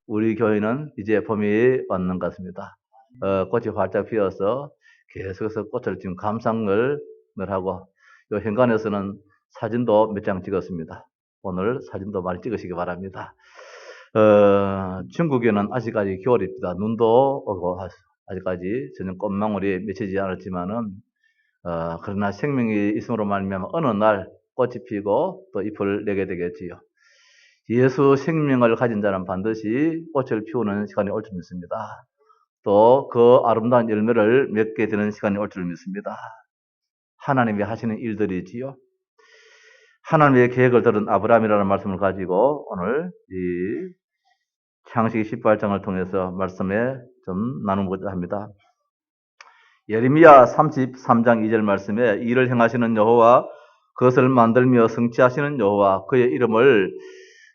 우리 교회는 이제 봄이 왔는 것 같습니다. 꽃이 활짝 피어서 계속해서 꽃을 지금 감상을 하고, 요 현관에서는 사진도 몇 장 찍었습니다. 오늘 사진도 많이 찍으시기 바랍니다. 중국에는 아직까지 겨울입니다. 눈도 오고 아직까지 저는 꽃망울이 맺히지 않았지만은 그러나 생명이 있음으로 말미암아 어느 날 꽃이 피고 또 잎을 내게 되겠지요. 예수 생명을 가진 자는 반드시 꽃을 피우는 시간이 올 줄 믿습니다. 또 그 아름다운 열매를 맺게 되는 시간이 올 줄 믿습니다. 하나님이 하시는 일들이지요. 하나님의 계획을 들은 아브라함이라는 말씀을 가지고 오늘 이 창세기 18장을 통해서 말씀에 좀 나누고자 합니다. 예레미야 33장 2절 말씀에 일을 행하시는 여호와, 그것을 만들며 성취하시는 여호와, 그의 이름을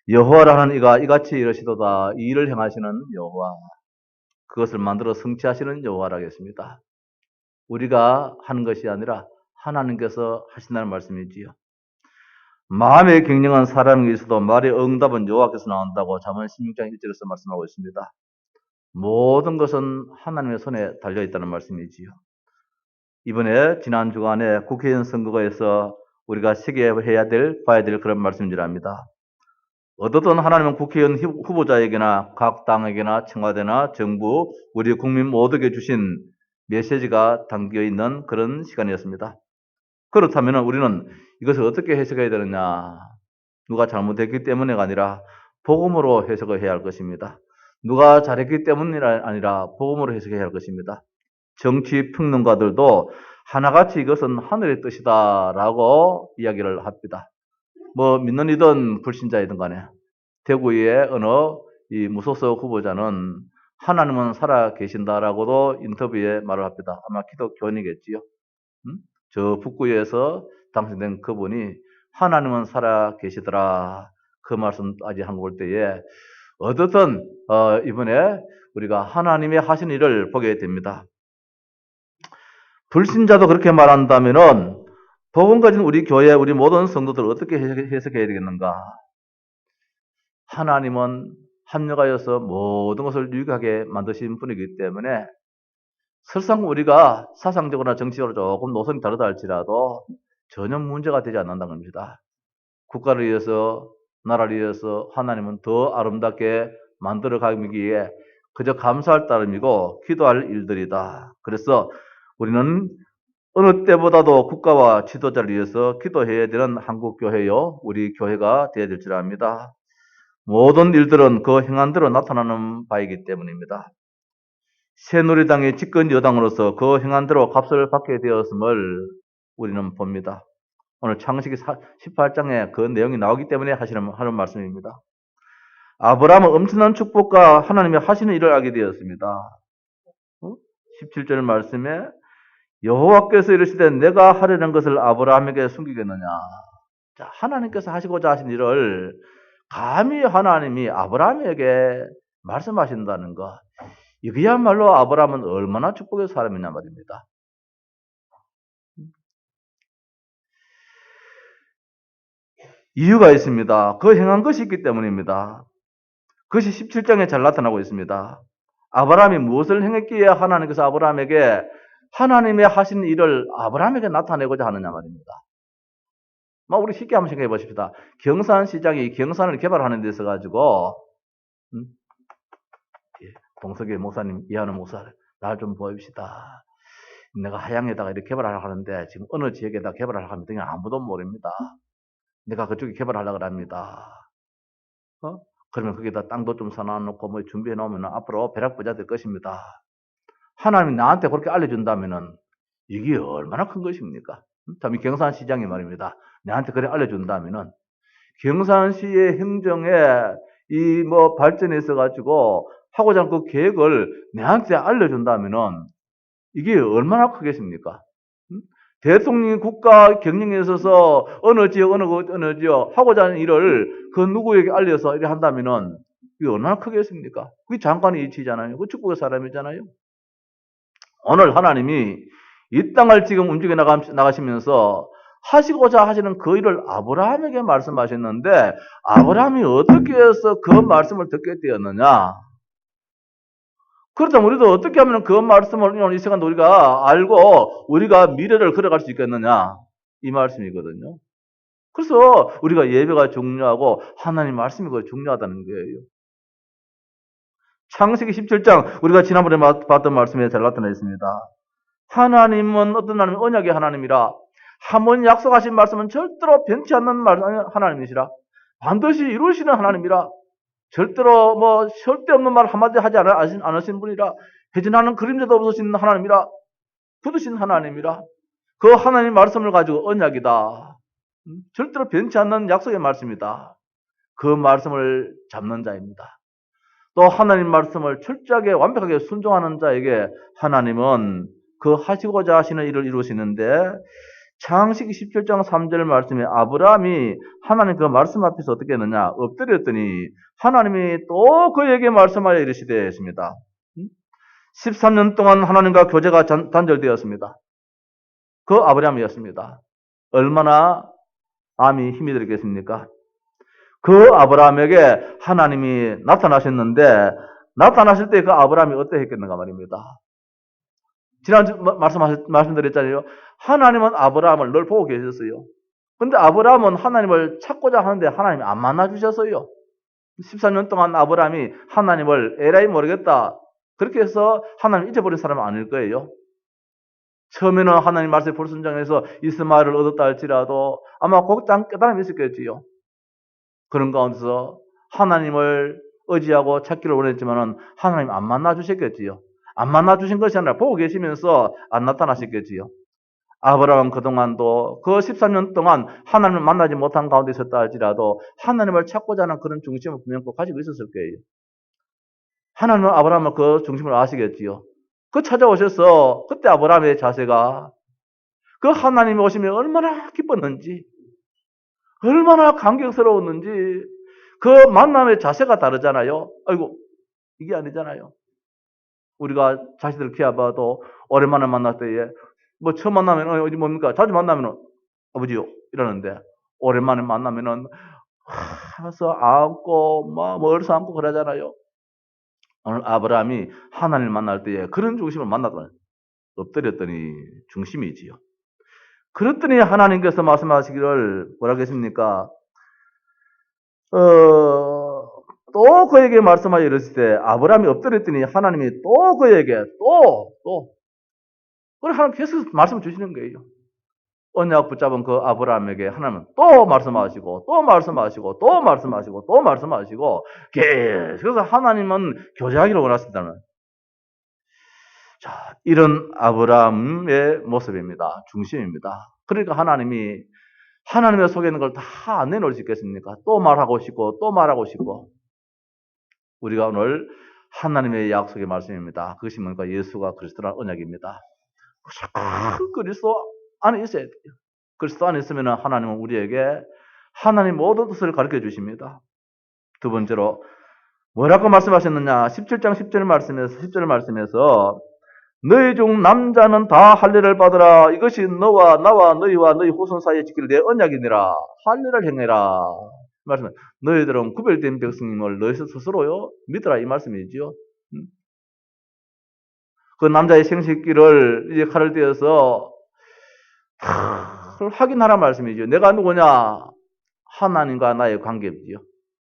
여호와라는 이가 이같이 이르시도다. 이 일을 행하시는 여호와, 그것을 만들어 성취하시는 여호와라고 했습니다. 우리가 하는 것이 아니라 하나님께서 하신다는 말씀이지요. 마음의 경영은 사람에게 있어도 말의 응답은 여호와께서 나온다고 잠언 16장 1절에서 말씀하고 있습니다. 모든 것은 하나님의 손에 달려있다는 말씀이지요. 이번에 지난 주간에 국회의원 선거에서 우리가 새겨야 될, 봐야 될 그런 말씀인 줄 압니다. 어떻든 하나님은 국회의원 후보자에게나 각 당에게나 청와대나 정부, 우리 국민 모두에게 주신 메시지가 담겨있는 그런 시간이었습니다. 그렇다면 우리는 이것을 어떻게 해석해야 되느냐? 누가 잘못했기 때문에가 아니라 복음으로 해석을 해야 할 것입니다. 누가 잘했기 때문이 아니라 복음으로 해석해야 할 것입니다. 정치 평론가들도 하나같이 이것은 하늘의 뜻이다 라고 이야기를 합니다. 뭐 믿는 이든 불신자이든 간에 대구의 어느 이 무소속 후보자는 하나님은 살아 계신다라고도 인터뷰에 말을 합니다. 아마 기독교인이겠지요. 저 북구에서 당선된 그분이 하나님은 살아 계시더라, 그 말씀 아직 한 거 볼 때에 어떻든 이번에 우리가 하나님의 하신 일을 보게 됩니다. 불신자도 그렇게 말한다면은 복음 가진 우리 교회, 우리 모든 성도들 어떻게 해석해야 되겠는가? 하나님은 합력하여서 모든 것을 유익하게 만드신 분이기 때문에 설상 우리가 사상적으로나 정치적으로 조금 노선이 다르다 할지라도 전혀 문제가 되지 않는다는 겁니다. 국가를 위해서, 나라를 위해서 하나님은 더 아름답게 만들어가기 위해 그저 감사할 따름이고 기도할 일들이다. 그래서 우리는 어느 때보다도 국가와 지도자를 위해서 기도해야 되는 한국교회요, 우리 교회가 되어야 될 줄 압니다. 모든 일들은 그 행한대로 나타나는 바이기 때문입니다. 새누리당의 집권 여당으로서 그 행한대로 값을 받게 되었음을 우리는 봅니다. 오늘 창세기 18장에 그 내용이 나오기 때문에 하는 말씀입니다. 아브라함은 엄청난 축복과 하나님이 하시는 일을 알게 되었습니다. 17절 말씀에 여호와께서 이르시되 내가 하려는 것을 아브라함에게 숨기겠느냐. 자, 하나님께서 하시고자 하신 일을 감히 하나님이 아브라함에게 말씀하신다는 것, 이거야말로 아브라함은 얼마나 축복의 사람이냐 말입니다. 이유가 있습니다. 그 행한 것이 있기 때문입니다. 그것이 17장에 잘 나타나고 있습니다. 아브라함이 무엇을 행했기에 하나님께서 아브라함에게 하나님의 하신 일을 아브라함에게 나타내고자 하느냐 말입니다. 우리 쉽게 한번 생각해 보십시다. 경산시장이 경산을 개발하는 데 있어 가지고 동석의 목사님, 이하는 목사, 날 좀 보입시다. 내가 하양에다가 이렇게 개발하려고 하는데 지금 어느 지역에다 개발하려고 하면 그냥 아무도 모릅니다. 내가 그쪽에 개발하려고 합니다. 그러면 거기다 땅도 좀 사놔놓고 뭐 준비해 놓으면 앞으로 벼락부자 될 것입니다. 하나님이 나한테 그렇게 알려준다면은 이게 얼마나 큰 것입니까? 참, 이 경산시장이 말입니다. 나한테 그래 알려준다면은 경산시의 행정에 이 발전에 있어가지고 하고자 하는 그 계획을 내한테 알려준다면은 이게 얼마나 크겠습니까? 대통령이 국가 경영에 있어서 어느 지역 하고자 하는 일을 그 누구에게 알려서 이렇게 한다면은 이게 얼마나 크겠습니까? 그게 장관의 이치잖아요. 그 축복의 사람이잖아요. 오늘 하나님이 이 땅을 지금 움직여 나가시면서 하시고자 하시는 그 일을 아브라함에게 말씀하셨는데 아브라함이 어떻게 해서 그 말씀을 듣게 되었느냐? 그렇다면 우리도 어떻게 하면 그 말씀을 이 시간 우리가 알고 우리가 미래를 걸어갈 수 있겠느냐? 이 말씀이거든요. 그래서 우리가 예배가 중요하고 하나님 말씀이 중요하다는 거예요. 창세기 17장 우리가 지난번에 봤던 말씀에 잘 나타나 있습니다. 하나님은 어떤 하나님? 언약의 하나님이라. 한 번 약속하신 말씀은 절대로 변치 않는 하나님이시라. 반드시 이루시는 하나님이라. 절대로 절대 없는 말 한마디 하지 않으신 분이라. 회전하는 그림자도 없으신 하나님이라. 굳으신 하나님이라. 그 하나님 말씀을 가지고 언약이다. 절대로 변치 않는 약속의 말씀이다. 그 말씀을 잡는 자입니다. 또 하나님 말씀을 철저하게 완벽하게 순종하는 자에게 하나님은 그 하시고자 하시는 일을 이루시는데 창세기 17장 3절 말씀에 아브라함이 하나님 그 말씀 앞에서 어떻게 했느냐? 엎드렸더니 하나님이 또 그에게 말씀하여 이르시되 했습니다. 13년 동안 하나님과 교제가 단절되었습니다. 그 아브라함이었습니다. 얼마나 마음이 힘이 들겠습니까? 그 아브라함에게 하나님이 나타나셨는데 나타나실 때 그 아브라함이 어떠했겠는가 말입니다. 지난주 말씀드렸잖아요. 하나님은 아브라함을 늘 보고 계셨어요. 근데 아브라함은 하나님을 찾고자 하는데 하나님이 안 만나주셨어요. 14년 동안 아브라함이 하나님을 에라이 모르겠다. 그렇게 해서 하나님 잊어버린 사람은 아닐 거예요. 처음에는 하나님 말씀에 불순종해서 이스마엘을 얻었다 할지라도 아마 곧장 깨달음이 있었겠지요. 그런 가운데서 하나님을 의지하고 찾기를 원했지만은 하나님 안 만나주셨겠지요. 안 만나주신 것이 아니라 보고 계시면서 안 나타나셨겠지요. 아브라함은 그동안도 그 13년 동안 하나님을 만나지 못한 가운데 있었다 할지라도 하나님을 찾고자 하는 그런 중심을 분명 꼭 가지고 있었을 거예요. 하나님은 아브라함을 그 중심을 아시겠지요. 그 찾아오셔서 그때 아브라함의 자세가 그 하나님이 오시면 얼마나 기뻤는지 얼마나 감격스러웠는지 그 만남의 자세가 다르잖아요. 아이고 이게 아니잖아요. 우리가 자식들 키워봐도 오랜만에 만날 때에 처음 만나면 어디 뭡니까? 자주 만나면 아버지요 이러는데 오랜만에 만나면은 하면서 안고 얼서 안고 그러잖아요. 오늘 아브라함이 하나님을 만날 때에 그런 중심을 만나더니 엎드렸더니 중심이지요. 그랬더니 하나님께서 말씀하시기를 뭐라고 했습니까? 또 그에게 말씀하여 이르실 때 아브라함이 엎드렸더니 하나님이 또 그에게 그래 하나님 계속 말씀을 주시는 거예요. 언약 붙잡은 그 아브라함에게 하나님은 또 말씀하시고 또 말씀하시고 또 말씀하시고 또 말씀하시고 계속해서 하나님은 교제하기를 원하신다는 자 이런 아브라함의 모습입니다. 중심입니다. 그러니까 하나님의 속에 있는 걸 다 안 내놓을 수 있겠습니까? 또 말하고 싶고 또 말하고 싶고 우리가 오늘 하나님의 약속의 말씀입니다. 그것이 뭔가 예수가 그리스도라는 언약입니다. 그리스도 안에 있어야 돼요. 그리스도 안에 있으면 하나님은 우리에게 하나님 모든 뜻을 가르쳐 주십니다. 두 번째로 뭐라고 말씀하셨느냐? 17장 10절 말씀에서 너희 중 남자는 다 할례를 받으라. 이것이 너와 나와 너희와 너희 후손 사이에 지킬 내 언약이니라. 할례를 행해라. 말씀. 너희들은 구별된 백성임을 너희 스스로요 믿으라 이 말씀이지요. 그 남자의 생식기를 이제 칼을 떼어서 확인하라 말씀이죠. 내가 누구냐? 하나님과 나의 관계지요.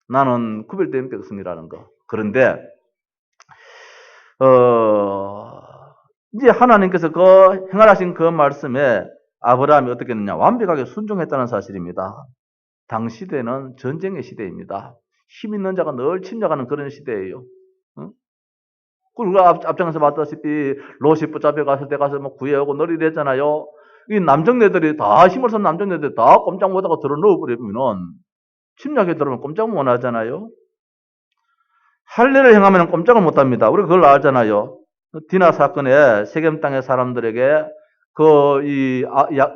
나는 구별된 백성이라는 거. 그런데 이제 하나님께서 그 행하신 그 말씀에 아브라함이 어떻게 했느냐? 완벽하게 순종했다는 사실입니다. 당시대는 전쟁의 시대입니다. 힘 있는 자가 늘 침략하는 그런 시대예요. 우리가 앞장에서 봤다시피 롯이 붙잡혀 갔을 때 가서 구해오고 놀이를 이 남정네들이 다 힘을 쓴 남정네들이 다 꼼짝 못하고 들어 넣어버리면 침략에 들어오면 꼼짝 못하잖아요. 할례를 행하면 꼼짝을 못합니다. 우리가 그걸 알잖아요. 디나 사건에 세겜 땅의 사람들에게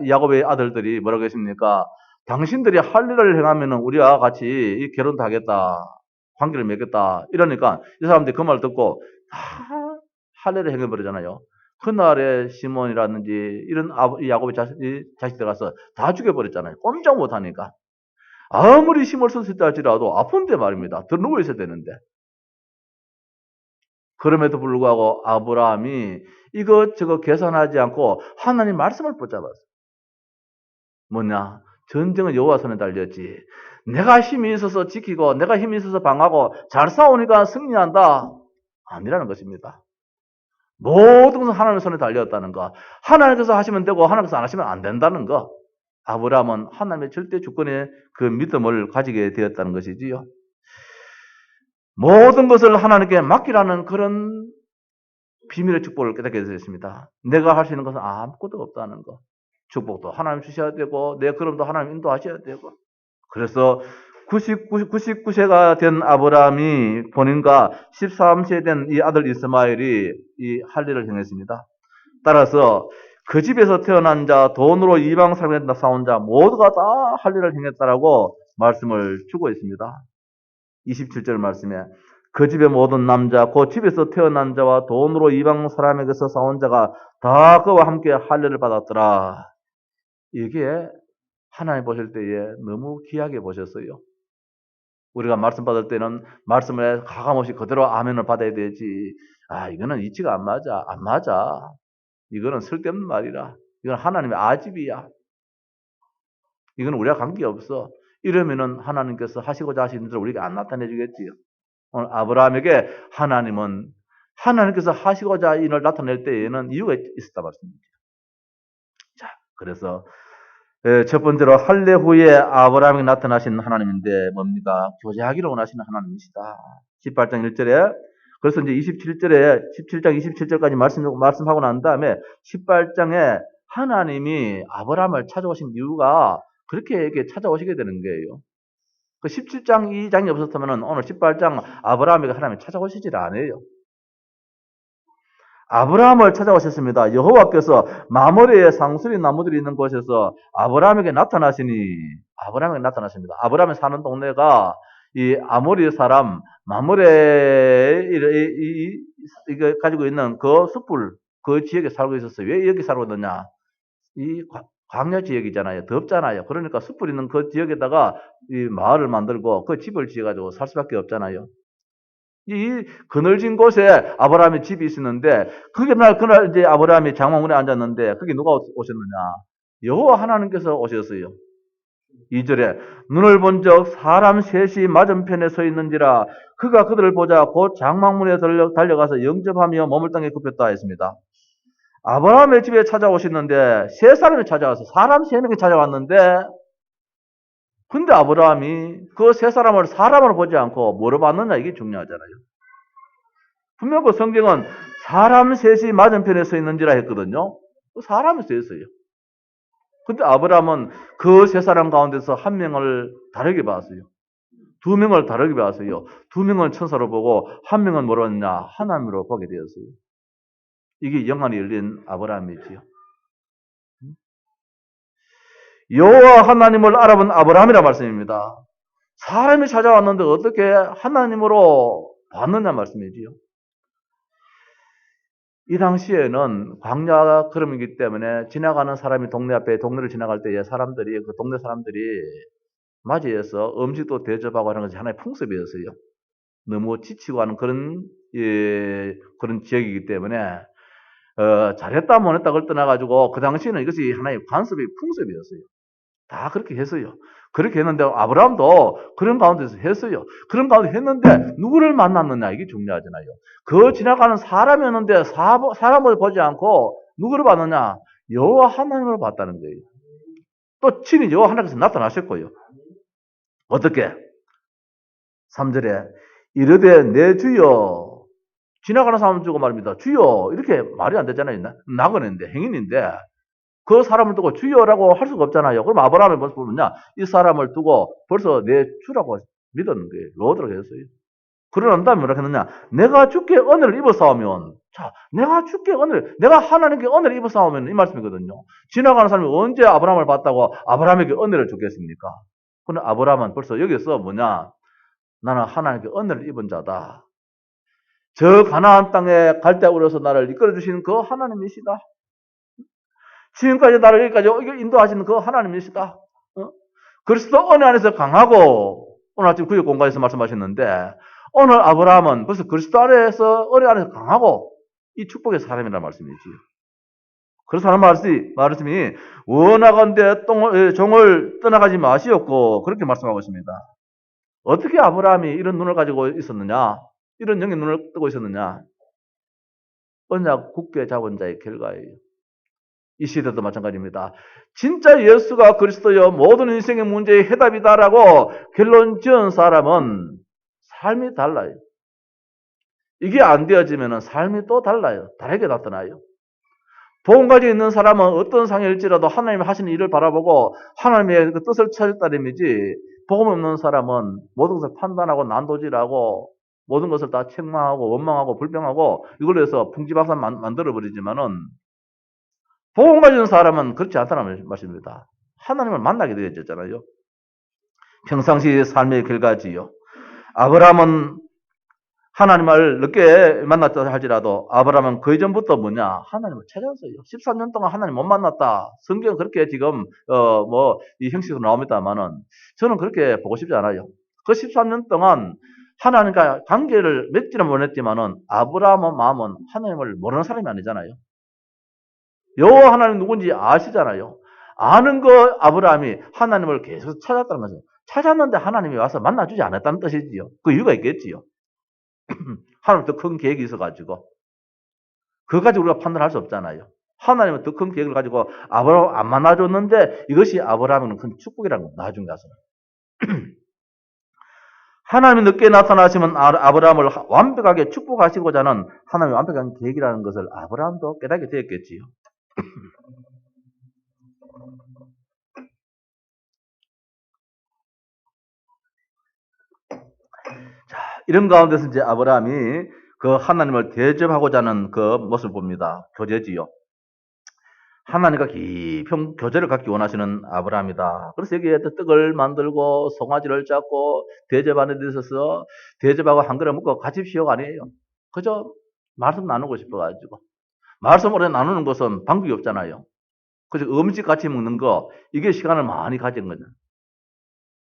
야곱의 아들들이 뭐라고 했습니까? 당신들이 할례를 행하면 우리와 같이 이 결혼도 하겠다. 관계를 맺겠다. 이러니까 이 사람들이 그 말 듣고 다 할례를 행해버리잖아요. 그날에 시몬이라든지 이런 야곱의 자식들 가서 다 죽여버렸잖아요. 꼼짝 못하니까. 아무리 힘을 썼다 할지라도 아픈데 말입니다. 더 누워있어야 되는데. 그럼에도 불구하고 아브라함이 이것저것 계산하지 않고 하나님 말씀을 붙잡았어요. 뭐냐? 전쟁은 여호와 손에 달렸지. 내가 힘이 있어서 지키고 내가 힘이 있어서 방하고 잘 싸우니까 승리한다. 아니라는 것입니다. 모든 것은 하나님의 손에 달렸다는 거. 하나님께서 하시면 되고 하나님께서 안 하시면 안 된다는 거. 아브라함은 하나님의 절대 주권의 그 믿음을 가지게 되었다는 것이지요. 모든 것을 하나님께 맡기라는 그런 비밀의 축복을 깨닫게 되었습니다. 내가 할 수 있는 것은 아무것도 없다는 거. 축복도 하나님 주셔야 되고 내 걸음도 하나님 인도하셔야 되고. 그래서 99세가 된 아브라함이 본인과 13세 된 이 아들 이스마엘이 이 할 일을 행했습니다. 따라서 그 집에서 태어난 자, 돈으로 이방 사람에 싸운 자 모두가 다 할 일을 행했다라고 말씀을 주고 있습니다. 27절 말씀에 그 집의 모든 남자, 그 집에서 태어난 자와 돈으로 이방 사람에게서 싸운 자가 다 그와 함께 할례를 받았더라. 이게 하나님 보실 때에 너무 귀하게 보셨어요. 우리가 말씀 받을 때는 말씀에 가감없이 그대로 아멘을 받아야 되지. 이거는 이치가 안 맞아. 안 맞아. 이거는 쓸데없는 말이라. 이건 하나님의 아집이야. 이건 우리와 관계없어. 이러면은 하나님께서 하시고자 하시는 대로 우리에게 안 나타내 주겠지요. 오늘 아브라함에게 하나님께서 하시고자 이를 나타낼 때에는 이유가 있었다 말씀입니다. 자, 그래서 첫 번째로 할례 후에 아브라함에게 나타나신 하나님인데 뭡니까? 교제하기를 원하시는 하나님이시다. 18장 1절에 그래서 이제 27절에 17장 27절까지 말씀하고 난 다음에 18장에 하나님이 아브라함을 찾아오신 이유가 그렇게 이렇게 찾아오시게 되는 거예요. 그 17장 2장이 없었다면 오늘 18장 아브라함에게 하나님이 찾아오시질 않아요. 아브라함을 찾아오셨습니다. 여호와께서 마므레의 상수리 나무들이 있는 곳에서 아브라함에게 나타나십니다. 아브라함이 사는 동네가 이 아모리 사람 마므레 이거 가지고 있는 그 숲을 그 지역에 살고 있었어요. 왜 여기 살고 있느냐? 이 광야 지역이잖아요. 덥잖아요. 그러니까 숲을 있는 그 지역에다가 이 마을을 만들고 그 집을 지어가지고 살 수밖에 없잖아요. 이 그늘진 곳에 아브라함의 집이 있었는데 그날 이제 아브라함이 장막문에 앉았는데 거기 누가 오셨느냐? 여호와 하나님께서 오셨어요. 2절에 눈을 본 적 사람 셋이 맞은편에 서 있는지라 그가 그들을 보자 곧 장막문에 달려가서 영접하며 몸을 땅에 굽혔다 했습니다. 아브라함의 집에 찾아오셨는데 세 사람이 찾아와서 사람 세 명이 찾아왔는데 근데 아브라함이 그 세 사람을 사람으로 보지 않고 뭐로 봤느냐 이게 중요하잖아요. 분명 그 성경은 사람 셋이 맞은편에 서 있는지라 했거든요. 사람이 서 있어요. 근데 아브라함은 그 세 사람 가운데서 한 명을 다르게 봤어요. 두 명을 다르게 봤어요. 두 명은 천사로 보고 한 명은 뭐로 봤냐? 하나님으로 보게 되었어요. 이게 영안이 열린 아브라함이지요. 여호와 하나님을 알아본 아브라함이라 말씀입니다. 사람이 찾아왔는데 어떻게 하나님으로 봤느냐 말씀이지요. 이 당시에는 광야 걸음이기 때문에 지나가는 사람이 동네를 지나갈 때에 그 동네 사람들이 맞이해서 음식도 대접하고 하는 것이 하나의 풍습이었어요. 너무 지치고 하는 그런 지역이기 때문에 잘했다 못했다 그걸 떠나가지고 그 당시에는 이것이 하나의 풍습이었어요. 다 그렇게 했어요. 그렇게 했는데 아브라함도 그런 가운데서 했어요. 그런 가운데 했는데 누구를 만났느냐 이게 중요하잖아요. 그 지나가는 사람이었는데 사람을 보지 않고 누구를 봤느냐? 여호와 하나님을 봤다는 거예요. 또 친히 여호와 하나님께서 나타나셨고요. 어떻게? 3절에 이르되 내 주여 지나가는 사람 주고 말입니다. 주여 이렇게 말이 안 되잖아요. 나그네인데 행인인데 그 사람을 두고 주여라고 할 수가 없잖아요. 그럼 아브라함의 모습을 보면요. 이 사람을 두고 벌써 내 주라고 믿었는 거예요. 로드라고 했어요. 그러난 다음에 뭐라 했느냐. 내가 주께 은혜를 입어 싸우면 내가 하나님께 은혜를 입어 싸우면 이 말씀이거든요. 지나가는 사람이 언제 아브라함을 봤다고 아브라함에게 은혜를 주겠습니까? 그런데 아브라함은 벌써 여기서 뭐냐. 나는 하나님께 은혜를 입은 자다. 저 가나안 땅에 갈대우려서 나를 이끌어 주시는 그 하나님이시다. 지금까지 나를 여기까지 인도하시는 그 하나님이시다. 그리스도 은혜 안에서 강하고, 오늘 아침 구역 공간에서 말씀하셨는데, 오늘 아브라함은 벌써 그리스도 안에서, 은혜 안에서 강하고, 이 축복의 사람이라는 말씀이지요. 그래서 하는 말씀이, 원하건대 종을 떠나가지 마시옵고, 그렇게 말씀하고 있습니다. 어떻게 아브라함이 이런 눈을 가지고 있었느냐? 이런 영의 눈을 뜨고 있었느냐? 언약 굳게 잡은 자의 결과예요. 이 시대도 마찬가지입니다. 진짜 예수가 그리스도여 모든 인생의 문제의 해답이다라고 결론 지은 사람은 삶이 달라요. 이게 안 되어지면 삶이 또 달라요. 다르게 나타나요. 복음 가지고 있는 사람은 어떤 상황일지라도 하나님이 하시는 일을 바라보고 하나님의 그 뜻을 찾을 따름이지, 복음 없는 사람은 모든 것을 판단하고 난도질하고 모든 것을 다 책망하고 원망하고 불평하고 이걸로 해서 풍지박산 만들어버리지만은, 복음 가진 사람은 그렇지 않다는 말씀입니다. 하나님을 만나게 되어졌잖아요. 평상시 삶의 결과지요. 아브라함은 하나님을 늦게 만났다 할지라도 아브라함은 그 이전부터 뭐냐? 하나님을 찾았어요. 13년 동안 하나님 못 만났다. 성경은 그렇게 지금 이 형식으로 나옵니다만은 저는 그렇게 보고 싶지 않아요. 그 13년 동안 하나님과 관계를 맺지는 못했지만은 아브라함의 마음은 하나님을 모르는 사람이 아니잖아요. 여호와 하나님 누군지 아시잖아요. 아는 거 아브라함이 하나님을 계속 찾았다는 거죠. 찾았는데 하나님이 와서 만나주지 않았다는 뜻이지요. 그 이유가 있겠지요. 하나님 더 큰 계획이 있어가지고. 그거 가지고 우리가 판단할 수 없잖아요. 하나님은 더 큰 계획을 가지고 아브라함 안 만나줬는데 이것이 아브라함은 큰 축복이라는 거, 나중에 가서는. 하나님이 늦게 나타나시면 아브라함을 완벽하게 축복하시고자 하는 하나님의 완벽한 계획이라는 것을 아브라함도 깨닫게 되었겠지요. 자, 이런 가운데서 이제 아브라함이 그 하나님을 대접하고자 하는 그 모습을 봅니다. 교제지요. 하나님과 깊은 교제를 갖기 원하시는 아브라함이다. 그래서 여기에 떡을 만들고 송아지를 잡고 대접하는 데 있어서 대접하고 한 그릇 먹고 가십시오가 아니에요. 그저 말씀 나누고 싶어가지고. 말씀으로 나누는 것은 방법이 없잖아요. 그래서 음식 같이 먹는 거, 이게 시간을 많이 가진 거죠.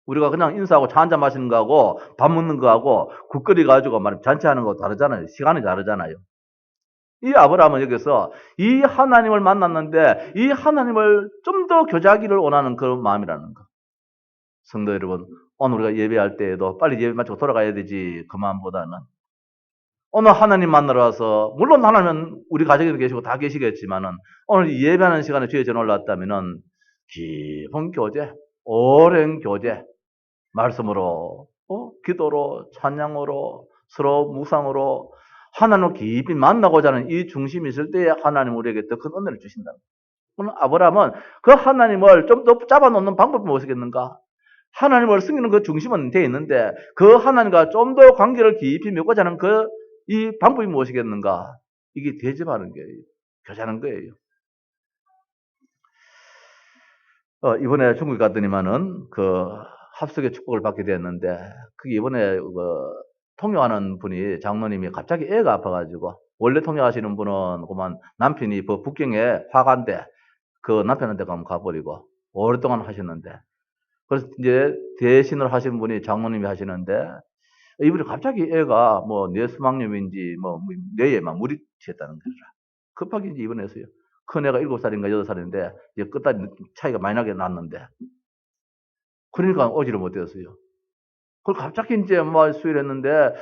우리가 그냥 인사하고 차 한잔 마시는 거하고 밥 먹는 거하고 국거리 가지고 잔치하는 거 다르잖아요. 시간이 다르잖아요. 이 아브라함은 여기서 이 하나님을 만났는데 이 하나님을 좀 더 교제하기를 원하는 그런 마음이라는 거. 성도 여러분, 오늘 우리가 예배할 때에도 빨리 예배 마치고 돌아가야 되지, 그 마음보다는 오늘 하나님 만나러 와서, 물론 하나님은 우리 가정에도 계시고 다 계시겠지만은 오늘 예배하는 시간에 주에 전화 올랐다면은 깊은 교제, 오랜 교제, 말씀으로, 기도로, 찬양으로, 서로 묵상으로 하나님을 깊이 만나고자 하는 이 중심이 있을 때 하나님 우리에게 더 큰 은혜를 주신다. 그럼 아브라함은 그 하나님을 좀 더 잡아놓는 방법이 무엇이겠는가? 하나님을 숨기는 그 중심은 되어 있는데 그 하나님과 좀 더 관계를 깊이 맺고자 하는 이 방법이 무엇이겠는가? 이게 대접하는 거예요. 교제하는 거예요. 이번에 중국에 갔더니만은 그 합석의 축복을 받게 됐는데, 그게 이번에 통역하는 분이, 장로님이 갑자기 애가 아파가지고, 원래 통역하시는 분은 그만 남편이 북경에 화가인데 그 남편한테 가버리고 오랫동안 하셨는데, 그래서 이제 대신을 하신 분이 장로님이 하시는데, 이분이 갑자기 애가 뇌수막염인지 뇌에 막 물이 튀었다는 거죠. 급하게 이제 입원했어요. 큰 애가 7살인가 8살인데 이제 끝까지 차이가 많이 나게 났는데, 그러니까 오지를 못했어요. 그걸 갑자기 이제 수의를 했는데,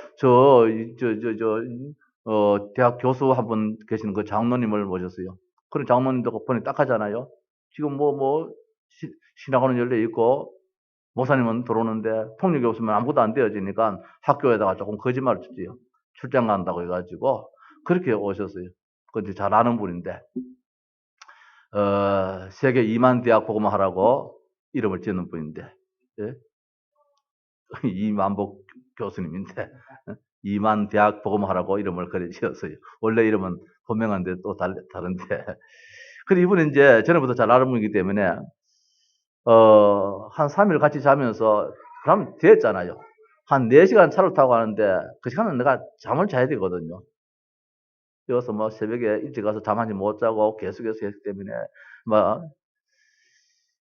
대학 교수 한 분 계시는 그 장로님을 모셨어요. 그런 장로님도 본이 딱 하잖아요. 지금 신학원은 열려 있고, 목사님은 들어오는데, 통역이 없으면 아무것도 안 되어지니까 학교에다가 조금 거짓말을 치지요. 출장 간다고 해가지고, 그렇게 오셨어요. 그건 잘 아는 분인데, 세계 2만 대학 복음화 하라고 이름을 짓는 분인데, 예? 이만복 교수님인데 2만 대학 복음하라고 이름을 그래 지었어요. 원래 이름은 본명한데 또 다른데. 그리고 이분은 이제 전에부터 잘 아는 분이기 때문에 한 3일 같이 자면서 그럼 됐잖아요. 한 4시간 차를 타고 가는데 그 시간은 내가 잠을 자야 되거든요. 여기서 뭐 새벽에 일찍 가서 잠 한지 못 자고 계속해서 했기 때문에 뭐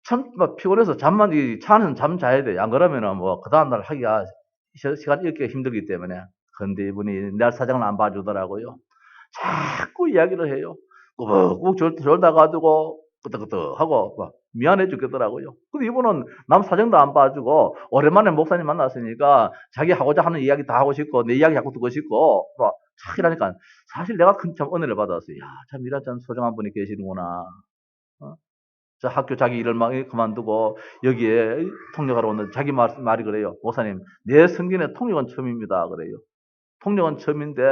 참 피곤해서 잠만 이 차 안에서는 잠 자야 돼. 안 그러면은 뭐 그 다음 날 하기가 시간 잃기가 힘들기 때문에. 근데 이분이 내 사정을 안 봐주더라고요. 자꾸 이야기를 해요. 꾸벅꾸벅 졸다가지고 끄덕끄덕하고 막 미안해 죽겠더라고요. 근데 이분은 남 사정도 안 봐주고 오랜만에 목사님 만났으니까 자기 하고자 하는 이야기 다 하고 싶고 내 이야기 자꾸 듣고 싶고 막착 이러니까 사실 내가 큰 참 은혜를 받았어요. 야, 참 이런 참 소중한 분이 계시는구나. 어? 저 학교 자기 일을 막 그만두고 여기에 통역하러 오는 자기 말이 그래요. 목사님, 내 성경에 통역은 처음입니다. 그래요. 통역은 처음인데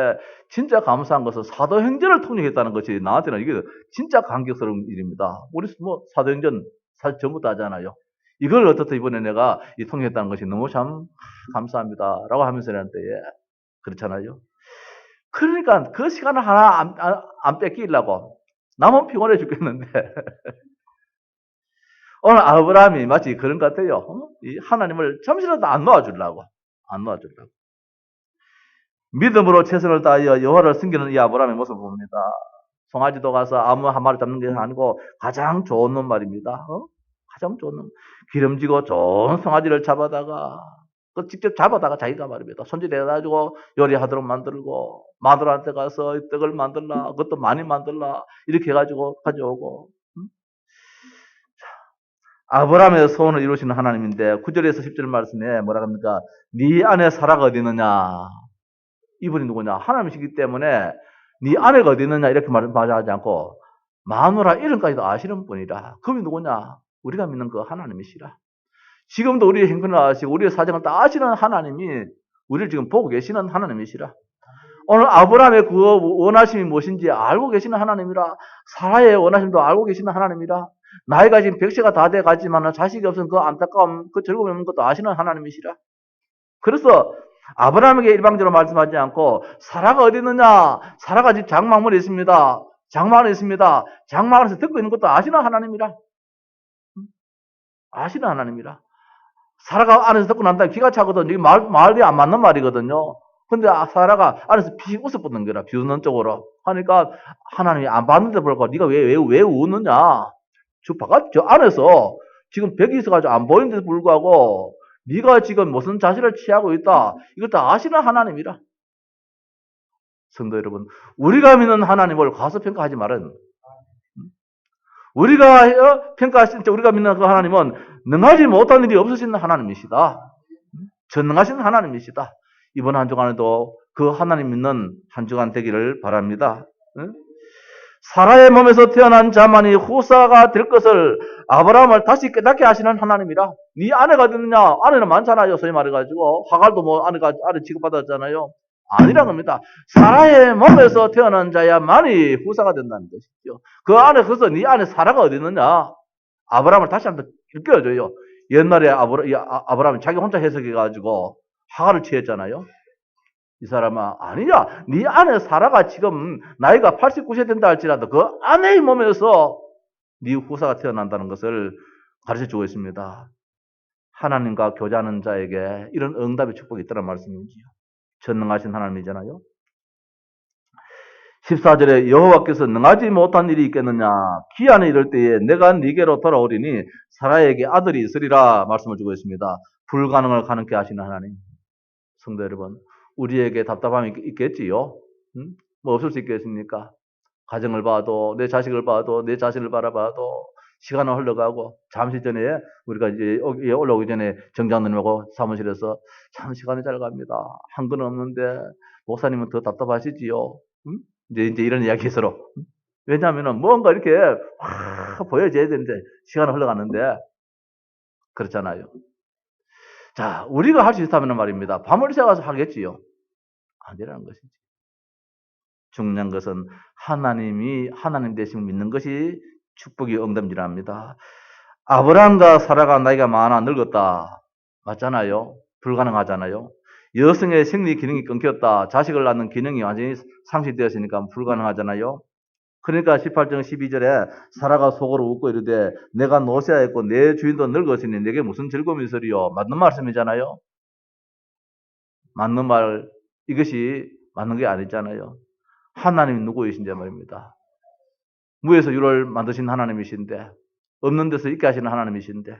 진짜 감사한 것은 사도행전을 통역했다는 것이 나한테는 이게 진짜 감격스러운 일입니다. 우리 뭐 사도행전 사실 전부 다 하잖아요. 이걸 어떻든 이번에 내가 이 통역했다는 것이 너무 참 감사합니다라고 하면서 이랬는데 그렇잖아요. 그러니까 그 시간을 하나 안 뺏기려고 남은 피곤해 죽겠는데 오늘 아브라함이 마치 그런 것 같아요. 이 하나님을 잠시라도 안 놓아주려고. 안 놓아주려고. 믿음으로 최선을 다하여 여호와를 섬기는 이 아브라함의 모습을 봅니다. 송아지도 가서 아무 한 마리 잡는 게 아니고 가장 좋은 놈 말입니다. 가장 좋은 놈. 기름지고 좋은 송아지를 잡아다가 직접 잡아다가 자기가 말입니다. 손질해가지고 요리하도록 만들고 마누라한테 가서 떡을 만들라 그것도 많이 만들라 이렇게 해가지고 가져오고 아브라함의 소원을 이루시는 하나님인데 9절에서 10절 말씀에 뭐라 합니까? 네 아내 사라가 어디 있느냐? 이분이 누구냐? 하나님이시기 때문에 네 아내가 어디 있느냐 이렇게 말하지 않고 마누라 이름까지도 아시는 분이라. 그분이 누구냐? 우리가 믿는 그 하나님이시라. 지금도 우리의 형편을 아시고 우리의 사정을 다 아시는 하나님이 우리를 지금 보고 계시는 하나님이시라. 오늘 아브라함의 그 원하심이 무엇인지 알고 계시는 하나님이라. 사라의 원하심도 알고 계시는 하나님이라. 나이가 지금 100세가 다 돼 가지만 자식이 없으면 그 안타까움, 그 즐거움이 없는 것도 아시는 하나님이시라. 그래서 아브라함에게 일방적으로 말씀하지 않고 사라가 어디 있느냐? 사라가 집 장막문에 있습니다. 장막안에 있습니다. 장막안에서 듣고 있는 것도 아시는 하나님이라. 아시는 하나님이라. 사라가 안에서 듣고 난 다음에 기가 차거든. 이게 말이 안 맞는 말이거든요. 근데 사라가 안에서 피 웃어붙는 거라. 비웃는 쪽으로. 하니까 하나님이 안 봤는데 불구하고 네가 왜 웃느냐? 저 안에서 지금 벽이 있어가지고 안 보이는데도 불구하고 네가 지금 무슨 자세를 취하고 있다. 이걸 다 아시는 하나님이라. 성도 여러분, 우리가 믿는 하나님을 과소평가하지 말은. 우리가 평가하실 때 우리가 믿는 그 하나님은 능하지 못한 일이 없으신 하나님이시다. 전능하신 하나님이시다. 이번 한 주간에도 그 하나님 믿는 한 주간 되기를 바랍니다. 사라의 몸에서 태어난 자만이 후사가 될 것을 아브라함을 다시 깨닫게 하시는 하나님이라. 네 아내가 어디 있느냐? 아내는 많잖아요. 소위 말해가지고 하갈도 뭐 아내 취급받았잖아요. 아니란 겁니다. 사라의 몸에서 태어난 자야만이 후사가 된다는 것이죠. 그 안에 그래서 네 안에 사라가 어디 있느냐? 아브라함을 다시 한번 일깨워줘요. 옛날에 아브라함이 자기 혼자 해석해가지고 하갈을 취했잖아요. 이 사람아, 아니야. 네 안에 사라가 지금 나이가 89세 된다 할지라도 그 아내의 몸에서 네 후사가 태어난다는 것을 가르쳐 주고 있습니다. 하나님과 교제하는 자에게 이런 응답의 축복이 있다는 말씀이지요. 전능하신 하나님이잖아요. 14절에 여호와께서 능하지 못한 일이 있겠느냐? 기한에 이를 때에 내가 네게로 돌아오리니 사라에게 아들이 있으리라 말씀을 주고 있습니다. 불가능을 가능케 하시는 하나님. 성도 여러분, 우리에게 답답함이 있겠지요? 뭐 없을 수 있겠습니까? 가정을 봐도, 내 자식을 봐도, 내 자신을 바라봐도 시간은 흘러가고 잠시 전에 우리가 이제 올라오기 전에 정장님하고 사무실에서 참 시간이 잘 갑니다. 한 건 없는데 목사님은 더 답답하시지요? 이제 이런 이야기 서로. 왜냐하면 뭔가 이렇게 확 보여져야 되는데 시간은 흘러가는데 그렇잖아요. 자, 우리가 할 수 있다면 말입니다. 밤을 새가서 하겠지요. 안 되라는 것이지. 중요한 것은 하나님 되심을 믿는 것이 축복이 응답이랍니다. 아브라함과 사라가 나이가 많아 늙었다. 맞잖아요. 불가능하잖아요. 여성의 생리 기능이 끊겼다. 자식을 낳는 기능이 완전히 상실되었으니까 불가능하잖아요. 그러니까 18장 12절에 사라가 속으로 웃고 이르되 내가 노쇠하였고 내 주인도 늙었으니 내게 무슨 즐거움이 있으리요. 맞는 말씀이잖아요. 맞는 말, 이것이 맞는 게 아니잖아요. 하나님이 누구이신데 말입니다. 무에서 유를 만드신 하나님이신데, 없는 데서 있게 하시는 하나님이신데,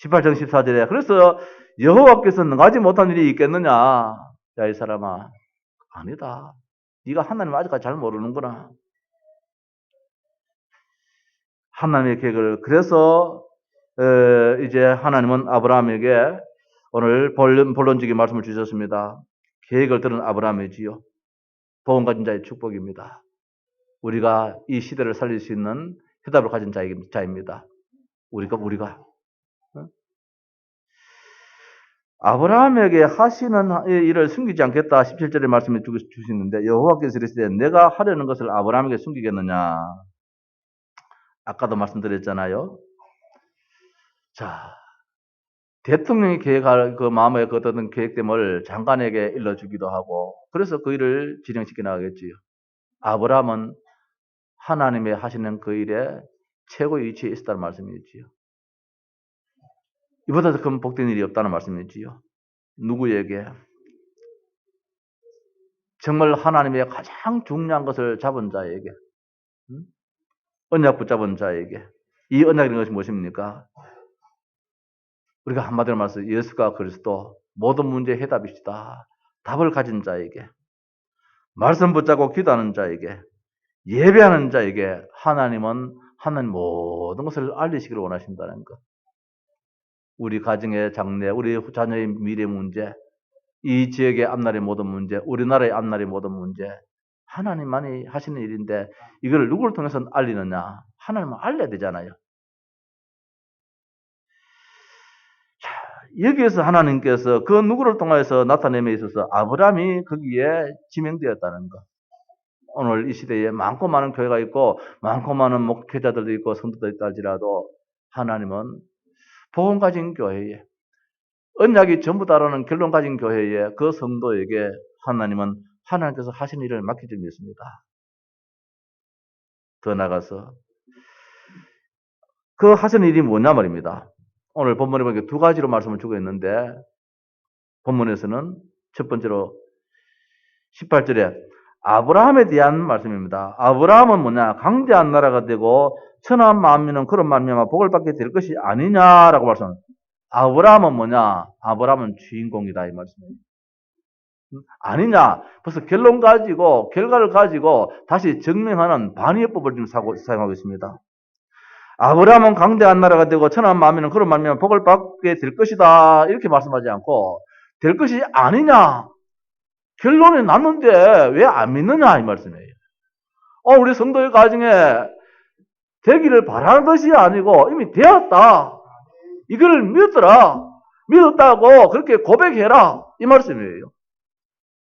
18장 14절에 그래서 여호와께서 능하지 못한 일이 있겠느냐? 야, 이 사람아, 아니다. 네가 하나님을 아직까지 잘 모르는구나. 하나님의 계획을, 그래서 이제 하나님은 아브라함에게 오늘 본론적인 말씀을 주셨습니다. 계획을 들은 아브라함이지요. 복음 가진 자의 축복입니다. 우리가 이 시대를 살릴 수 있는 해답을 가진 자입니다. 우리가. 아브라함에게 하시는 일을 숨기지 않겠다. 17절의 말씀을 주시는데, 여호와께서 이르시되 내가 하려는 것을 아브라함에게 숨기겠느냐. 아까도 말씀드렸잖아요. 자, 대통령이 계획할 그 마음에 그 어떤 계획됨을 장관에게 일러주기도 하고, 그래서 그 일을 진행시켜 나가겠지요. 아브라함은 하나님의 하시는 그 일에 최고의 위치에 있었다는 말씀이지요. 이보다 더 큰 복된 일이 없다는 말씀이지요. 누구에게? 정말 하나님의 가장 중요한 것을 잡은 자에게, 언약 붙잡은 자에게. 이 언약이라는 것이 무엇입니까? 우리가 한마디로 말해서 예수가 그리스도, 모든 문제의 해답이시다. 답을 가진 자에게, 말씀 붙잡고 기도하는 자에게, 예배하는 자에게 하나님은 하나님 모든 것을 알리시기를 원하신다는 것. 우리 가정의 장래, 우리 자녀의 미래 문제, 이 지역의 앞날의 모든 문제, 우리나라의 앞날의 모든 문제, 하나님만이 하시는 일인데 이걸 누구를 통해서 알리느냐? 하나님은 알려야 되잖아요. 자, 여기에서 하나님께서 그 누구를 통해서 나타냄에 있어서 아브라함이 거기에 지명되었다는 것. 오늘 이 시대에 많고 많은 교회가 있고 많고 많은 목회자들도 있고 성도들도 있다 할지라도 하나님은 복음 가진 교회에, 언약이 전부 다라는 결론 가진 교회에, 그 성도에게 하나님은 하나님께서 하신 일을 맡기지 않습니다. 더 나가서 그 하시는 일이 뭐냐 말입니다. 오늘 본문에 보니까 두 가지로 말씀을 주고 있는데, 본문에서는 첫 번째로 18절에 아브라함에 대한 말씀입니다. 아브라함은 뭐냐? 강대한 나라가 되고 천한 만민은 그런 말미암아 복을 받게 될 것이 아니냐라고 말씀합니다. 아브라함은 뭐냐? 아브라함은 주인공이다 이 말씀이에요. 아니냐? 벌써 결론 가지고 결과를 가지고 다시 증명하는 반의법을 지금 사용하고 있습니다. 아브라함은 강대한 나라가 되고 천한 만민은 그런 말미암아 복을 받게 될 것이다 이렇게 말씀하지 않고 될 것이 아니냐? 결론이 났는데 왜 안 믿느냐 이 말씀이에요. 우리 성도의 가정에 되기를 바라는 것이 아니고 이미 되었다. 이걸 믿었더라. 믿었다고 그렇게 고백해라 이 말씀이에요.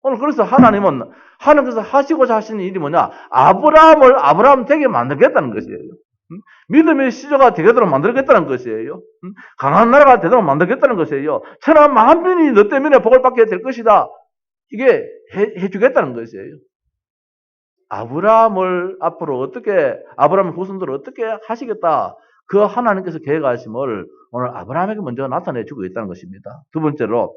오늘 그래서 하나님은 하나님께서 하시고자 하시는 일이 뭐냐? 아브라함 되게 만들겠다는 것이에요. 믿음의 시조가 되도록 만들겠다는 것이에요. 강한 나라가 되도록 만들겠다는 것이에요. 천한 만민이 너 때문에 복을 받게 될 것이다. 이게 해주겠다는 것이에요. 아브라함을 앞으로 아브라함의 후손들을 어떻게 하시겠다. 그 하나님께서 계획하심을 오늘 아브라함에게 먼저 나타내주고 있다는 것입니다. 두 번째로,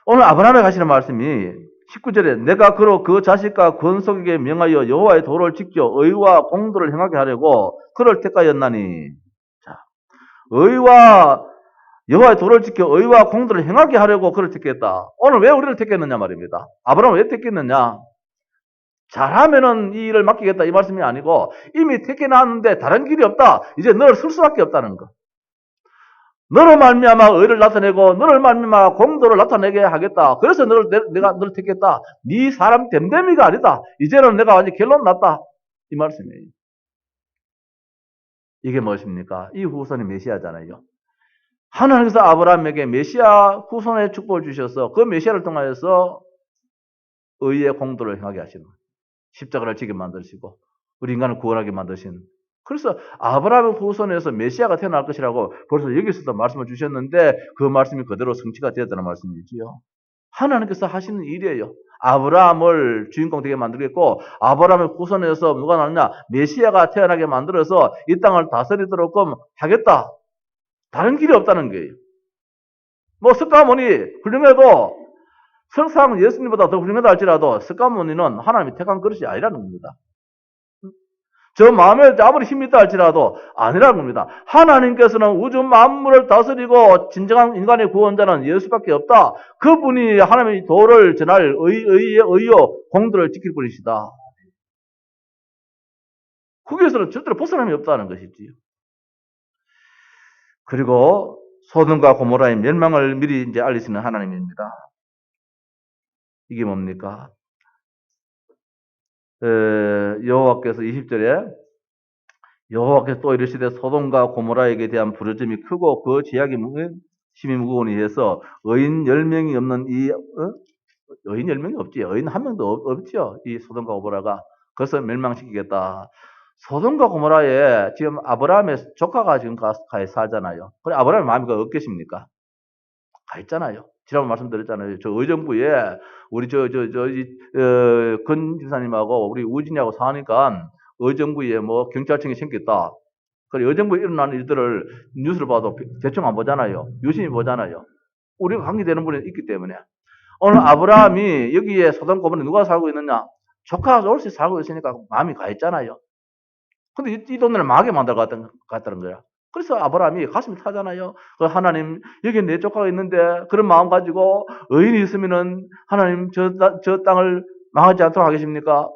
오늘 아브라함에게 하시는 말씀이 19절에 내가 그로 그 자식과 권속에게 명하여 여호와의 도를 지켜 의와 공도를 행하게 하려고 그를 택하였나니. 자, 여호와의 도를 지켜 의와 공도를 행하게 하려고 그를 택했다. 오늘 왜 우리를 택했느냐 말입니다. 아브라함을 왜 택했느냐? 잘하면은 이 일을 맡기겠다 이 말씀이 아니고 이미 택해놨는데 다른 길이 없다. 이제 너를 쓸 수밖에 없다는 거. 너를 말미암아 의를 나타내고 너를 말미암아 공도를 나타내게 하겠다. 그래서 내가 너를 택했다. 네 사람 됨됨이가 아니다. 이제는 내가 완전히 결론 났다. 이 말씀이에요. 이게 무엇입니까? 이 후손이 메시아잖아요. 하나님께서 아브라함에게 메시아 후손의 축복을 주셔서 그 메시아를 통하여서 의의 공도를 행하게 하시는 거예요. 십자가를 지게 만드시고 우리 인간을 구원하게 만드신. 그래서 아브라함의 후손에서 메시아가 태어날 것이라고 벌써 여기서도 말씀을 주셨는데 그 말씀이 그대로 성취가 되었다는 말씀이지요. 하나님께서 하시는 일이에요. 아브라함을 주인공 되게 만들겠고 아브라함의 후손에서 누가 나느냐? 메시아가 태어나게 만들어서 이 땅을 다스리도록 하겠다. 다른 길이 없다는 거예요. 뭐 석가모니 훌륭해도 설상 예수님보다 더 훌륭하다 할지라도 석가모니는 하나님이 택한 그릇이 아니라는 겁니다. 저 마음에 아무리 힘이 있다 할지라도 아니라는 겁니다. 하나님께서는 우주 만물을 다스리고 진정한 인간의 구원자는 예수밖에 없다. 그분이 하나님의 도를 전할 의요 공도를 지킬 분이시다. 거기에서는 절대로 벗어남이 없다는 것이지요. 그리고 소돔과 고모라의 멸망을 미리 이제 알리시는 하나님입니다. 이게 뭡니까? 여호와께서 20절에 여호와께서 또 이르시되 소돔과 고모라에게 대한 부르짐이 크고 그 제약이 심히 무거우니 해서 의인 10명이 없는 의인 10명이 없지. 의인 한 명도 없죠. 이 소돔과 고모라가. 그래서 멸망시키겠다. 소돔과 고모라에 지금 아브라함의 조카가 지금 가에 살잖아요. 그래 아브라함의 마음이 없겠습니까? 가 있잖아요. 지난번 말씀드렸잖아요. 저 의정부에 우리 건 집사님하고 우리 우진이하고 사니까 의정부에 뭐 경찰청이 생겼다. 그래 의정부에 일어나는 일들을 뉴스를 봐도 대충 안 보잖아요. 유심히 보잖아요. 우리가 관계되는 분이 있기 때문에 오늘 아브라함이 여기에 소돔 고모라에 누가 살고 있느냐? 조카가 올시 살고 있으니까 마음이 가 있잖아요. 근데 이 돈을 망하게 만들어 갔다는 거야. 그래서 아브라함이 가슴이 타잖아요. 하나님, 여기 내 조카가 있는데 그런 마음 가지고 의인이 있으면은 하나님 저 땅을 망하지 않도록 하겠습니까?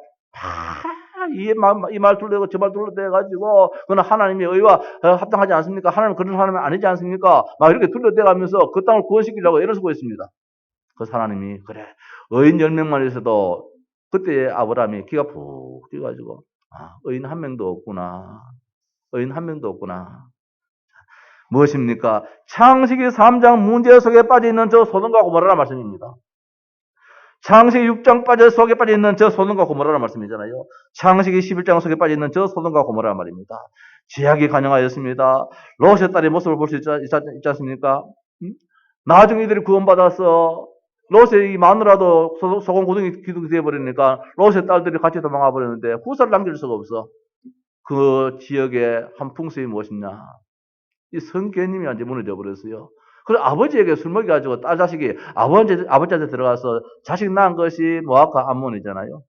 이 말 둘러대고 저 말 둘러대가지고 그건 하나님의 의와 합당하지 않습니까? 하나님 그런 하나님은 아니지 않습니까? 막 이렇게 둘러대가면서 그 땅을 구원시키려고 애를 쓰고 있습니다. 그래서 하나님이 그래 의인 10명만 있어도 그때 아브라함이 기가 푹 뛰어가지고 의인 한 명도 없구나. 의인 한 명도 없구나. 무엇입니까? 창세기 3장 문제 속에 빠져있는 저 소돔과 고모라라는 말씀입니다. 창세기 6장 속에 빠져있는 저 소돔과 고모라라는 말씀이잖아요. 창세기 11장 속에 빠져있는 저 소돔과 고모라라는 말입니다. 제약이 가능하였습니다. 롯의 딸의 모습을 볼 수 있지 않습니까? 나중에 이들이 구원받아서 롯의 이 마누라도 소금 고등이 기둥이 되어버리니까 롯의 딸들이 같이 도망가 버렸는데 후사를 남길 수가 없어. 그 지역의 한 풍습이 무엇이냐? 이 성계님이 완전히 무너져 버렸어요. 그래서 아버지에게 술 먹여가지고 딸 자식이 아버지한테 들어가서 자식 낳은 것이 모압과 암몬이잖아요.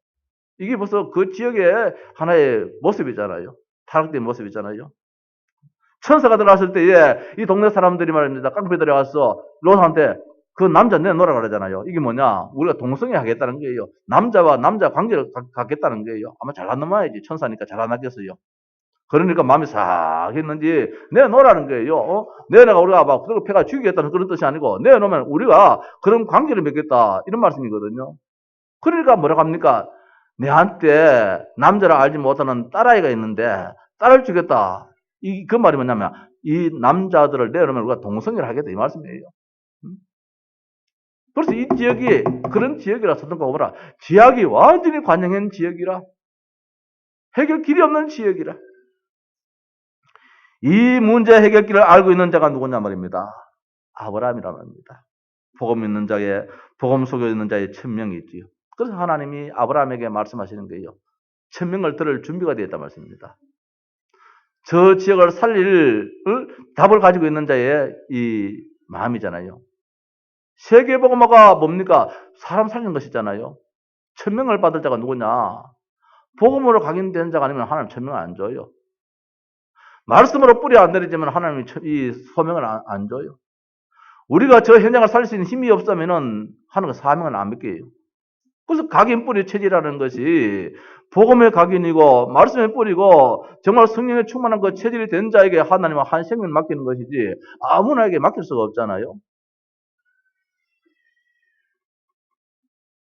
이게 벌써 그 지역의 하나의 모습이잖아요. 타락된 모습이잖아요. 천사가 들어왔을 때에 이 동네 사람들이 말입니다. 깡패들이 와서 롯한테 그 남자 내놓으라 그러잖아요. 이게 뭐냐? 우리가 동성애 하겠다는 거예요. 남자와 남자 관계를 갖겠다는 거예요. 아마 잘안 넘어야지. 천사니까 잘 안 하겠어요. 그러니까 마음이 싹 했는지 내놓으라는 거예요. 내가 우리가 막 그걸 패가 죽이겠다는 그런 뜻이 아니고 내놓으면 우리가 그런 관계를 맺겠다 이런 말씀이거든요. 그러니까 뭐라고 합니까? 내한테 남자를 알지 못하는 딸아이가 있는데 딸을 주겠다. 그 말이 뭐냐면 이 남자들을 내놓으면 우리가 동성애를 하겠다 이 말씀이에요. 그래서 이 지역이 그런 지역이라 소돔과 고모라 지역이 완전히 관영한 지역이라 해결 길이 없는 지역이라 이 문제 해결길을 알고 있는 자가 누구냐 말입니다. 아브라함이라 말입니다. 복음 있는 자의 복음 속에 있는 자의 천명이 있지요. 그래서 하나님이 아브라함에게 말씀하시는 거예요. 천명을 들을 준비가 되었다 말씀입니다. 저 지역을 살릴 답을 가지고 있는 자의 이 마음이잖아요. 세계복음화가 뭡니까? 사람 살리는 것이잖아요. 천명을 받을 자가 누구냐? 복음으로 각인된 자가 아니면 하나님 천명을 안 줘요. 말씀으로 뿌리 안 내리지만 하나님이 이 소명을 안 줘요. 우리가 저 현장을 살릴 수 있는 힘이 없으면은 하나님 사명을 안 믿게요. 그래서 각인 뿌리 체질이라는 것이 복음의 각인이고 말씀의 뿌리고 정말 성령에 충만한 그 체질이 된 자에게 하나님은 한 생명 맡기는 것이지 아무나에게 맡길 수가 없잖아요.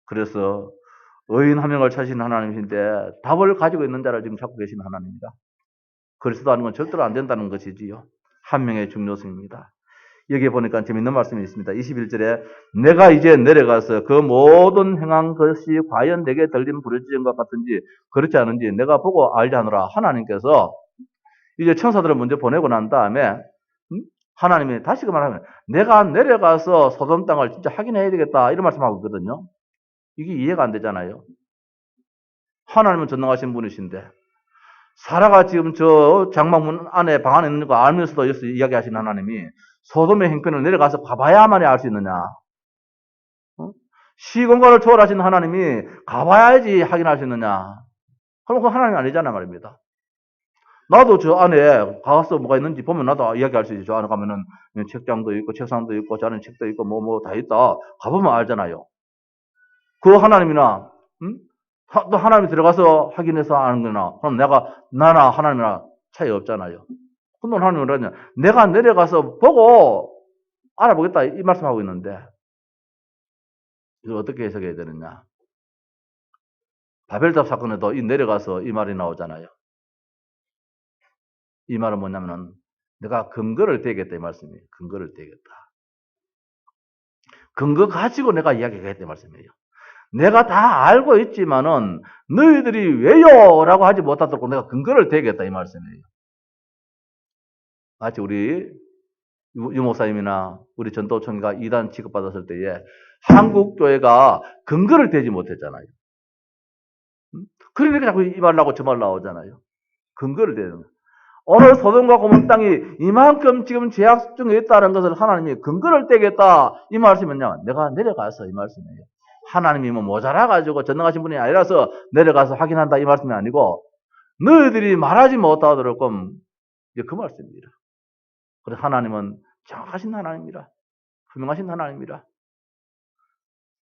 그래서 의인 한 명을 찾으신 하나님이신데 답을 가지고 있는 자를 지금 찾고 계신 하나님입니다. 그리스도 하는 건 절대로 안 된다는 것이지요. 한 명의 중요성입니다. 여기에 보니까 재밌는 말씀이 있습니다. 21절에 내가 이제 내려가서 그 모든 행한 것이 과연 내게 들린 부르짖음과 같은지 그렇지 않은지 내가 보고 알지 않으라. 하나님께서 이제 천사들을 먼저 보내고 난 다음에 하나님이 다시 그 말하면 내가 내려가서 소돔 땅을 진짜 확인해야 되겠다 이런 말씀하고 있거든요. 이게 이해가 안 되잖아요. 하나님은 전능하신 분이신데 사라가 지금 저 장막문 안에 방 안에 있는 거 알면서도 여기서 이야기하시는 하나님이 소돔의 형편을 내려가서 봐봐야만이 알 수 있느냐? 시공간을 초월하신 하나님이 가봐야지 확인할 수 있느냐? 그럼 그 하나님이 아니잖아 말입니다. 나도 저 안에 가서 뭐가 있는지 보면 나도 이야기할 수 있지. 저 안에 가면은 책장도 있고 책상도 있고 저 안에 책도 있고 뭐 다 있다. 가보면 알잖아요. 그 하나님이나 또 하나님이 들어가서 확인해서 아는 거나 그럼 나나 하나님이나 차이 없잖아요. 근데 하나님은 그러냐? 내가 내려가서 보고 알아보겠다 이 말씀하고 있는데 이걸 어떻게 해석해야 되느냐? 바벨탑 사건에도 이 내려가서 이 말이 나오잖아요. 이 말은 뭐냐면은 내가 근거를 대겠다 이 말씀이에요. 근거를 대겠다. 근거 가지고 내가 이야기하겠다 이 말씀이에요. 내가 다 알고 있지만은 너희들이 왜요? 라고 하지 못하도록 내가 근거를 대겠다 이 말씀이에요. 마치 우리 유 목사님이나 우리 전도총회가 이단 취급받았을 때에 한국 교회가 근거를 대지 못했잖아요. 그러니까 자꾸 이 말 나오고 저 말 나오잖아요. 근거를 대는 거예요. 오늘 소돔과 고몬 땅이 이만큼 지금 죄악 중에 있다는 것을 하나님이 근거를 떼겠다. 이 말씀은요, 내가 내려가서 이 말씀이에요. 하나님이 뭐 모자라가지고 전능하신 분이 아니라서 내려가서 확인한다. 이 말씀이 아니고, 너희들이 말하지 못하도록 그 말씀입니다. 그래서 하나님은 정확하신 하나님이라. 분명하신 하나님이라.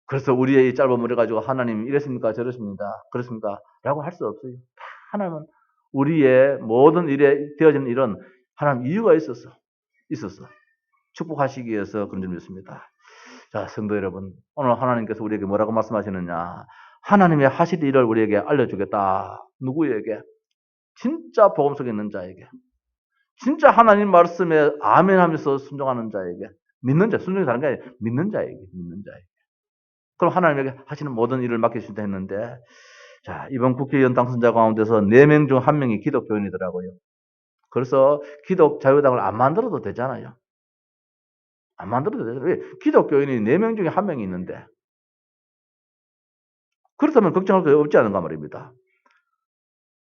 그래서 우리의 이 짧은 머리 가지고 하나님 이랬습니까? 저랬습니다. 그렇습니까? 라고 할 수 없어요. 하나님은 우리의 모든 일에 되어지는 일은 하나님 이유가 있었어. 축복하시기 위해서 그런 줄 믿습니다. 자, 성도 여러분. 오늘 하나님께서 우리에게 뭐라고 말씀하시느냐. 하나님의 하실 일을 우리에게 알려주겠다. 누구에게? 진짜 복음 속에 있는 자에게. 진짜 하나님 말씀에 아멘 하면서 순종하는 자에게. 믿는 자, 순종이 다른 게 아니라 믿는 자에게. 그럼 하나님에게 하시는 모든 일을 맡기신다 했는데, 자, 이번 국회의원 당선자 가운데서 4명 중 1명이 기독교인이더라고요. 그래서 기독 자유당을 안 만들어도 되잖아요. 안 만들어도 되잖아요. 왜? 기독교인이 4명 중에 1명이 있는데. 그렇다면 걱정할 거 없지 않은가 말입니다.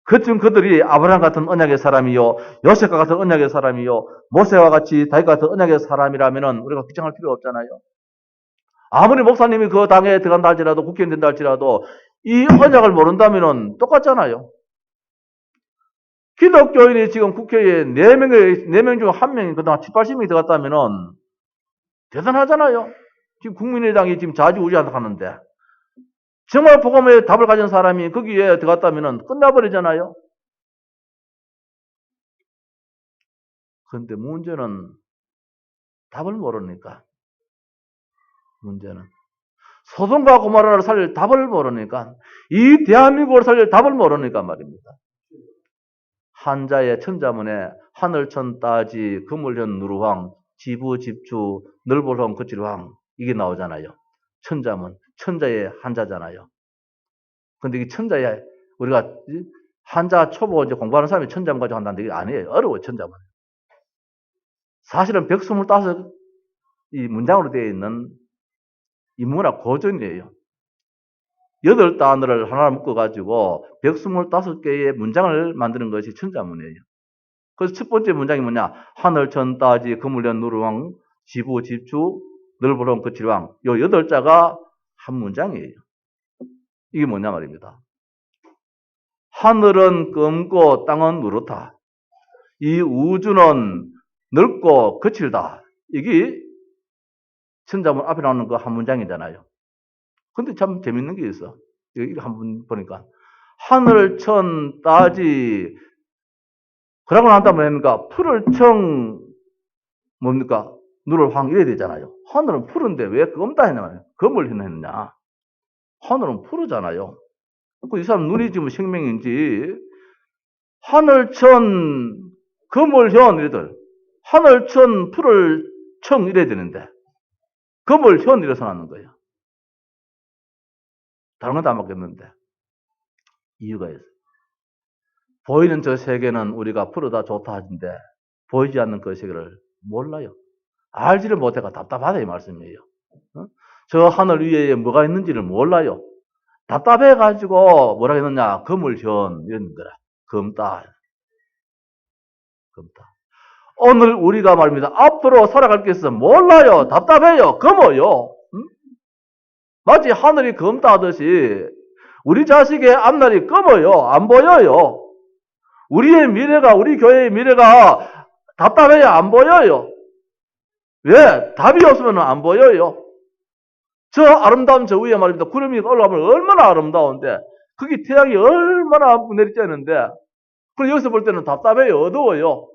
그쯤 그들이 아브라함 같은 언약의 사람이요, 요셉과 같은 언약의 사람이요, 모세와 같이 다윗 같은 언약의 사람이라면은 우리가 걱정할 필요 없잖아요. 아무리 목사님이 그 당에 들어간다 할지라도 국회의원 된다 할지라도 이 언약을 모른다면은 똑같잖아요. 기독교인이 지금 국회에 4명 중 1명이 그동안 7, 80명이 들어갔다면은 대단하잖아요. 지금 국민의당이 지금 좌지우지하는데 정말 복음의 답을 가진 사람이 거기에 들어갔다면은 끝나버리잖아요. 그런데 문제는 답을 모르니까. 문제는 소돔과 고모라를 살릴 답을 모르니까, 이 대한민국을 살릴 답을 모르니까 말입니다. 한자의 천자문에 하늘천 따지 그물현 누루황 지부집주 넓을황 거칠황 이게 나오잖아요. 천자문, 천자의 한자잖아요. 근데 이 천자의 우리가 한자 초보 이제 공부하는 사람이 천자문 가지고 한다는데 이게 아니에요. 어려워요, 천자문. 사실은 125 이 문장으로 되어 있는 인문학 고전이에요. 8단어를 하나 묶어가지고 125개의 문장을 만드는 것이 천자문이에요. 그래서 첫 번째 문장이 뭐냐? 하늘, 천, 따지, 그물련, 누르왕, 지부, 집주, 넓으렁, 거칠왕. 요 8자가 한 문장이에요. 이게 뭐냐 말입니다. 하늘은 검고 땅은 누렇다. 이 우주는 넓고 거칠다. 이게 천자문 앞에 나오는 그 한 문장이잖아요. 근데 참 재밌는 게 있어. 이거 한번 보니까. 하늘, 천, 따지. 그러고 난 다음에 뭡니까? 푸를 청, 뭡니까? 누를 황 이래야 되잖아요. 하늘은 푸른데 왜 검다 했냐? 검을 했느냐? 하늘은 푸르잖아요. 이 사람 눈이 지금 생명인지, 하늘, 천, 검을 현, 이래들. 하늘, 천, 푸를 청 이래야 되는데, 검을 현 이래서 나는 거예요. 다른 건 다 맞겠는데. 이유가 있어요. 보이는 저 세계는 우리가 푸르다 좋다 하는데 보이지 않는 그 세계를 몰라요. 알지를 못해가 답답하다 이 말씀이에요. 저 하늘 위에 뭐가 있는지를 몰라요. 답답해가지고 뭐라 했느냐? 검을현 이런 거라. 검다. 오늘 우리가 말입니다. 앞으로 살아갈 게 있어 몰라요. 답답해요. 검어요. 마치 하늘이 검다 하듯이 우리 자식의 앞날이 검어요. 안 보여요. 우리의 미래가, 우리 교회의 미래가 답답해요. 안 보여요. 왜? 답이 없으면 안 보여요. 저 아름다운 저 위에 말입니다. 구름이 올라가면 얼마나 아름다운데, 거기 태양이 얼마나 내리쬐는데, 그리고 여기서 볼 때는 답답해요. 어두워요.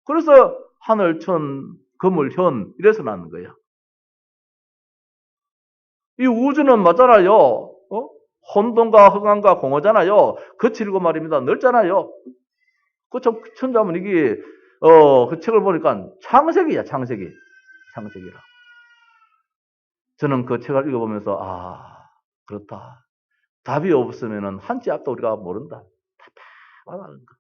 그래서 하늘천, 거물현, 이래서 나는 거야. 이 우주는 맞잖아요. 혼돈과 허강과 공허잖아요. 거칠고 말입니다. 넓잖아요. 그 천자문 이게, 그 책을 보니까 창세기야, 창세기라. 저는 그 책을 읽어보면서, 그렇다. 답이 없으면 한치 앞도 우리가 모른다. 답답하다는 거.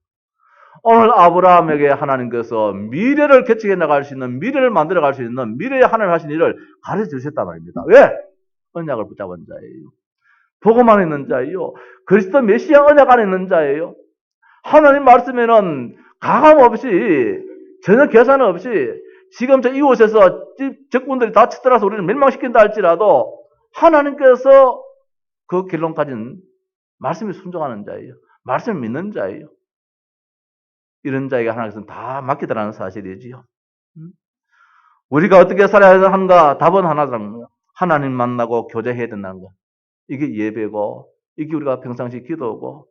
오늘 아브라함에게 하나님께서 미래를 개척해 나갈 수 있는, 미래를 만들어 갈 수 있는, 미래에 하나님 하신 일을 가르쳐 주셨단 말입니다. 왜? 언약을 붙잡은 자예요. 보고만 있는 자예요. 그리스도 메시아 언약 안에 있는 자예요. 하나님 말씀에는 가감 없이, 전혀 계산 없이, 지금 저 이곳에서 적군들이 다 쳐들어서 우리를 멸망시킨다 할지라도 하나님께서 그 결론까지는 말씀에 순종하는 자예요. 말씀을 믿는 자예요. 이런 자에게 하나님께서는 다 맡기더라는 사실이지요. 우리가 어떻게 살아야 하는가? 답은 하나라는 거예요. 하나님 만나고 교제해야 된다는 거. 이게 예배고, 이게 우리가 평상시 기도고,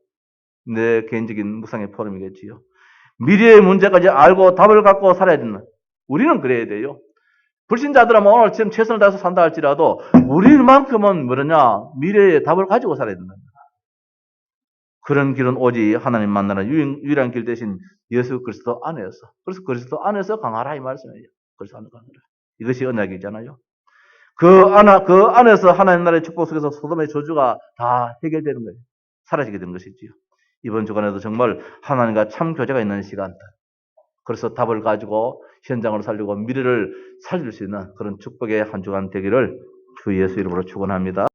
내 개인적인 묵상의 포럼이겠지요. 미래의 문제까지 알고 답을 갖고 살아야 된다. 우리는 그래야 돼요. 불신자들은 오늘 지금 최선을 다해서 산다 할지라도 우리만큼은 뭐냐? 미래의 답을 가지고 살아야 된다. 그런 길은 오직 하나님 만나는 유일한 길 대신 예수 그리스도 안에서. 그래서 그리스도 안에서 강하라 이 말씀이에요. 그리스도 안에서 강하라. 이것이 언약이잖아요. 그 안에서 하나님 나라의 축복 속에서 소돔의 저주가 다 해결되는 거예요. 사라지게 되는 것이지요. 이번 주간에도 정말 하나님과 참 교제가 있는 시간. 그래서 답을 가지고 현장을 살리고 미래를 살릴 수 있는 그런 축복의 한 주간 되기를 주 예수 이름으로 축원합니다.